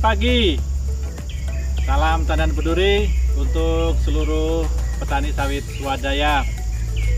pagi, salam tandan peduri untuk seluruh petani sawit swadaya.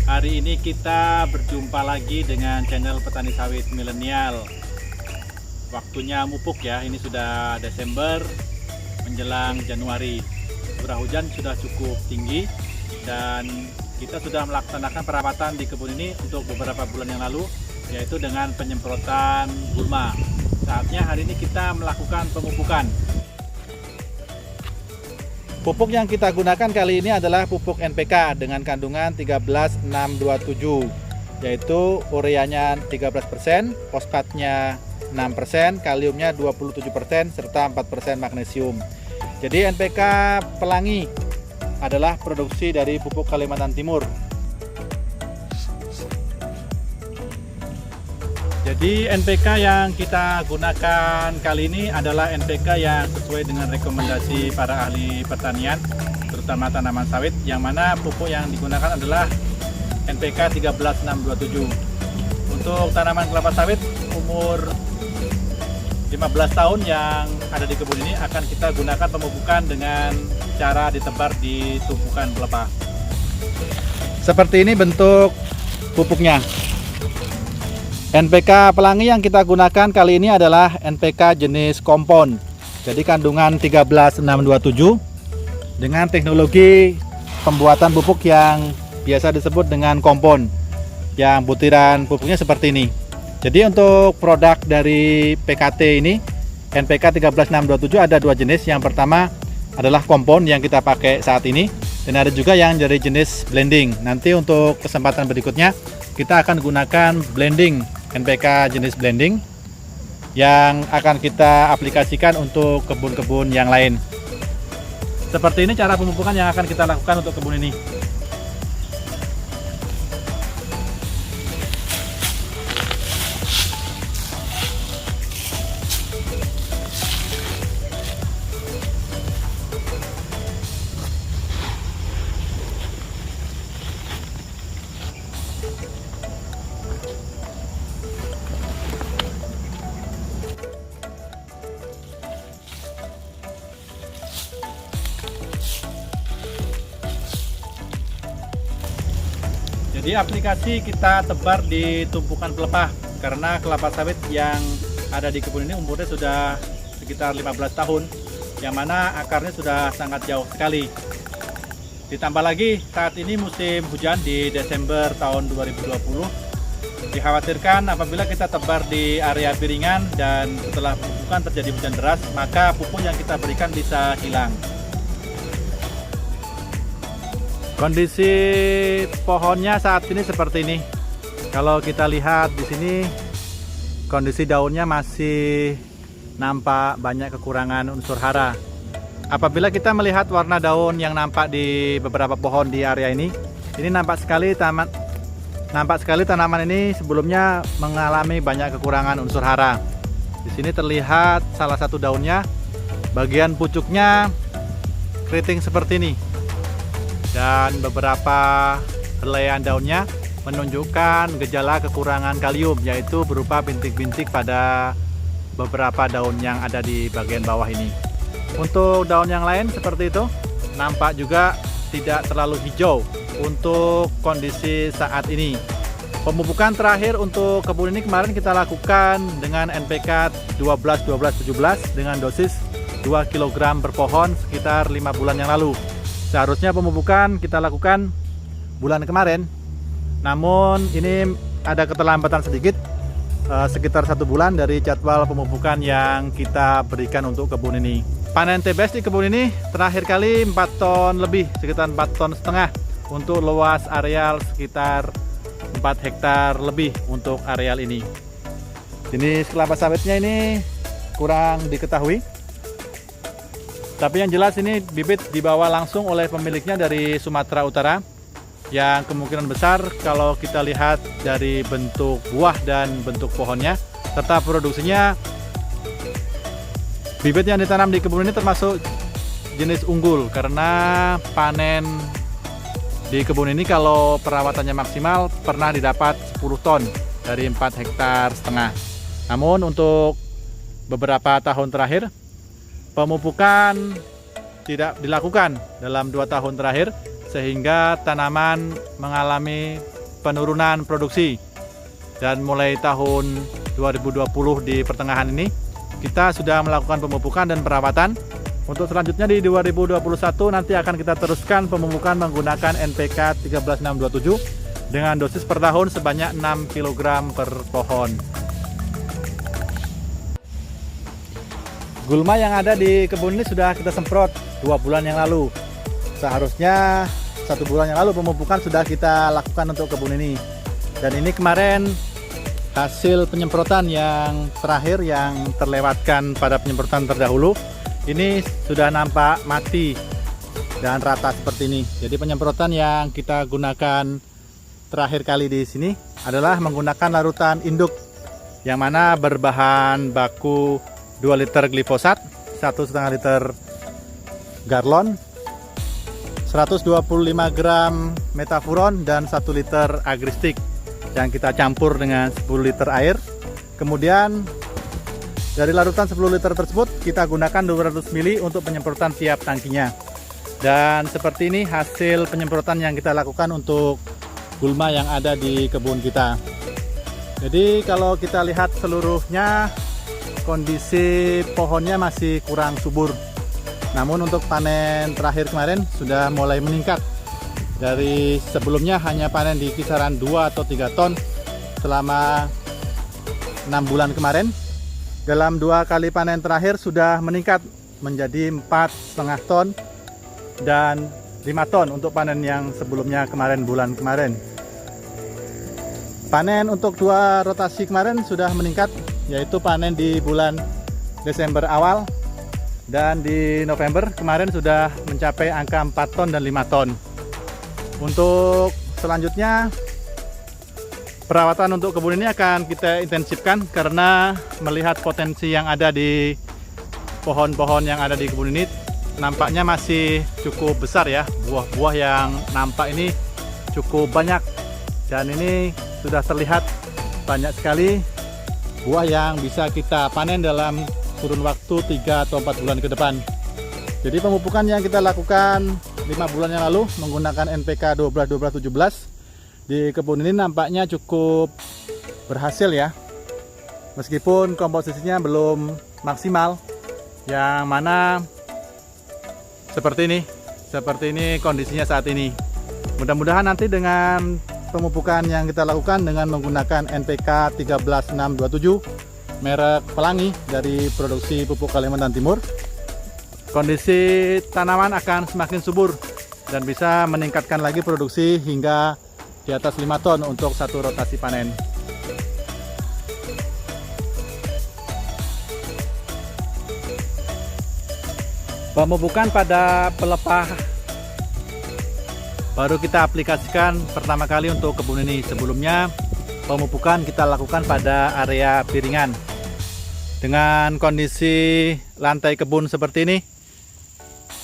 Hari ini kita berjumpa lagi dengan channel petani sawit milenial. Waktunya mupuk ya, ini sudah Desember menjelang Januari. Curah hujan sudah cukup tinggi dan kita sudah melaksanakan perawatan di kebun ini untuk beberapa bulan yang lalu, yaitu dengan penyemprotan gulma. Saatnya hari ini kita melakukan pemupukan. Pupuk yang kita gunakan kali ini adalah pupuk NPK dengan kandungan 13627, yaitu ureanya 13%, fosfatnya 6%, kaliumnya 27%, serta 4% magnesium. Jadi NPK Pelangi adalah produksi dari pupuk Kalimantan Timur. Jadi NPK yang kita gunakan kali ini adalah NPK yang sesuai dengan rekomendasi para ahli pertanian, terutama tanaman sawit, yang mana pupuk yang digunakan adalah NPK 13627. Untuk tanaman kelapa sawit umur 15 tahun yang ada di kebun ini akan kita gunakan pemupukan dengan cara ditebar di tumpukan pelepah. Seperti ini bentuk pupuknya. NPK Pelangi yang kita gunakan kali ini adalah NPK jenis kompon. Jadi kandungan 13627 dengan teknologi pembuatan pupuk yang biasa disebut dengan kompon, yang butiran pupuknya seperti ini. Jadi untuk produk dari PKT ini, NPK 13627 ada dua jenis. Yang pertama adalah kompon yang kita pakai saat ini, dan ada juga yang dari jenis blending. Nanti untuk kesempatan berikutnya kita akan gunakan blending, NPK jenis blending yang akan kita aplikasikan untuk kebun-kebun yang lain. Seperti ini cara pemupukan yang akan kita lakukan untuk kebun ini. Jadi aplikasi kita tebar di tumpukan pelepah, karena kelapa sawit yang ada di kebun ini umurnya sudah sekitar 15 tahun, yang mana akarnya sudah sangat jauh sekali. Ditambah lagi saat ini musim hujan di Desember tahun 2020. Dikhawatirkan apabila kita tebar di area piringan dan setelah pemupukan terjadi hujan deras, maka pupuk yang kita berikan bisa hilang. Kondisi pohonnya saat ini seperti ini. Kalau kita lihat di sini, kondisi daunnya masih nampak banyak kekurangan unsur hara. Apabila kita melihat warna daun yang nampak di beberapa pohon di area ini nampak sekali tanaman ini sebelumnya mengalami banyak kekurangan unsur hara. Di sini terlihat salah satu daunnya, bagian pucuknya keriting seperti ini. Dan beberapa helaian daunnya menunjukkan gejala kekurangan kalium, yaitu berupa bintik-bintik pada beberapa daun yang ada di bagian bawah ini. Untuk daun yang lain seperti itu, nampak juga tidak terlalu hijau untuk kondisi saat ini. Pemupukan terakhir untuk kebun ini kemarin kita lakukan dengan NPK 12-12-17 dengan dosis 2 kg per pohon sekitar 5 bulan yang lalu. Seharusnya pemupukan kita lakukan bulan kemarin, namun ini ada keterlambatan sedikit, sekitar 1 bulan dari jadwal pemupukan yang kita berikan untuk kebun ini. Panen TBS di kebun ini terakhir kali 4 ton lebih, sekitar 4,5 ton untuk luas areal sekitar 4 hektar lebih untuk areal ini. Jenis kelapa sawitnya ini kurang diketahui, tapi yang jelas ini bibit dibawa langsung oleh pemiliknya dari Sumatera Utara, yang kemungkinan besar kalau kita lihat dari bentuk buah dan bentuk pohonnya serta produksinya, bibit yang ditanam di kebun ini termasuk jenis unggul, karena panen di kebun ini kalau perawatannya maksimal pernah didapat 10 ton dari 4,5 hektar. Namun untuk beberapa tahun terakhir pemupukan tidak dilakukan dalam 2 tahun terakhir, sehingga tanaman mengalami penurunan produksi. Dan mulai tahun 2020 di pertengahan ini kita sudah melakukan pemupukan dan perawatan. Untuk selanjutnya di 2021 nanti akan kita teruskan pemupukan menggunakan NPK 13627 dengan dosis per tahun sebanyak 6 kg per pohon. Gulma yang ada di kebun ini sudah kita semprot 2 bulan yang lalu. Seharusnya 1 bulan yang lalu pemupukan sudah kita lakukan untuk kebun ini. Dan ini kemarin hasil penyemprotan yang terakhir yang terlewatkan pada penyemprotan terdahulu. Ini sudah nampak mati dan rata seperti ini. Jadi penyemprotan yang kita gunakan terakhir kali di sini adalah menggunakan larutan induk yang mana berbahan baku 2 liter glifosat, 1,5 liter garlon, 125 gram metafuron, dan 1 liter agristik yang kita campur dengan 10 liter air. Kemudian dari larutan 10 liter tersebut kita gunakan 200 ml untuk penyemprotan tiap tangkinya. Dan seperti ini hasil penyemprotan yang kita lakukan untuk gulma yang ada di kebun kita. Jadi kalau kita lihat seluruhnya, kondisi pohonnya masih kurang subur. Namun untuk panen terakhir kemarin sudah mulai meningkat. Dari sebelumnya hanya panen di kisaran 2 atau 3 ton selama 6 bulan kemarin. Dalam 2 kali panen terakhir sudah meningkat menjadi 4,5 ton dan 5 ton untuk panen yang sebelumnya kemarin, bulan kemarin. Panen untuk 2 rotasi kemarin sudah meningkat, yaitu panen di bulan Desember awal dan di November kemarin sudah mencapai angka 4 ton dan 5 ton. Untuk selanjutnya perawatan untuk kebun ini akan kita intensifkan karena melihat potensi yang ada di pohon-pohon yang ada di kebun ini nampaknya masih cukup besar ya. Buah-buah yang nampak ini cukup banyak dan ini sudah terlihat banyak sekali buah yang bisa kita panen dalam kurun waktu 3 atau 4 bulan ke depan. Jadi pemupukan yang kita lakukan 5 bulan yang lalu menggunakan NPK 12-12-17 di kebun ini nampaknya cukup berhasil ya, meskipun komposisinya belum maksimal, yang mana seperti ini kondisinya saat ini. Mudah-mudahan nanti dengan pemupukan yang kita lakukan dengan menggunakan NPK 13627 merek Pelangi dari produksi pupuk Kalimantan Timur, kondisi tanaman akan semakin subur dan bisa meningkatkan lagi produksi hingga di atas 5 ton untuk 1 rotasi panen. Pemupukan pada pelepah baru kita aplikasikan pertama kali untuk kebun ini. Sebelumnya pemupukan kita lakukan pada area piringan. Dengan kondisi lantai kebun seperti ini,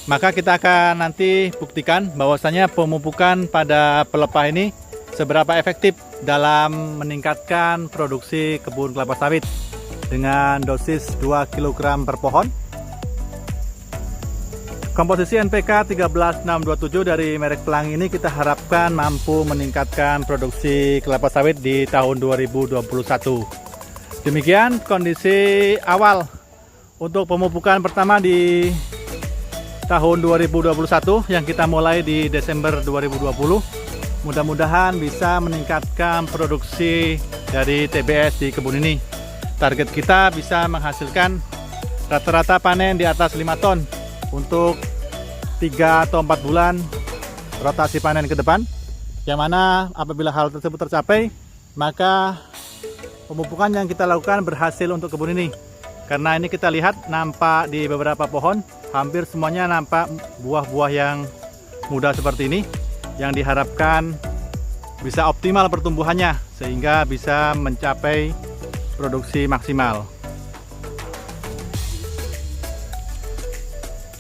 maka kita akan nanti buktikan bahwasanya pemupukan pada pelepah ini seberapa efektif dalam meningkatkan produksi kebun kelapa sawit dengan dosis 2 kg per pohon. Komposisi NPK 13627 dari merek Pelangi ini kita harapkan mampu meningkatkan produksi kelapa sawit di tahun 2021. Demikian kondisi awal untuk pemupukan pertama di tahun 2021 yang kita mulai di Desember 2020. Mudah-mudahan bisa meningkatkan produksi dari TBS di kebun ini. Target kita bisa menghasilkan rata-rata panen di atas 5 ton untuk 3 atau 4 bulan rotasi panen ke depan. Yang mana apabila hal tersebut tercapai, maka pemupukan yang kita lakukan berhasil untuk kebun ini. Karena ini kita lihat nampak di beberapa pohon, hampir semuanya nampak buah-buah yang muda seperti ini, yang diharapkan bisa optimal pertumbuhannya sehingga bisa mencapai produksi maksimal.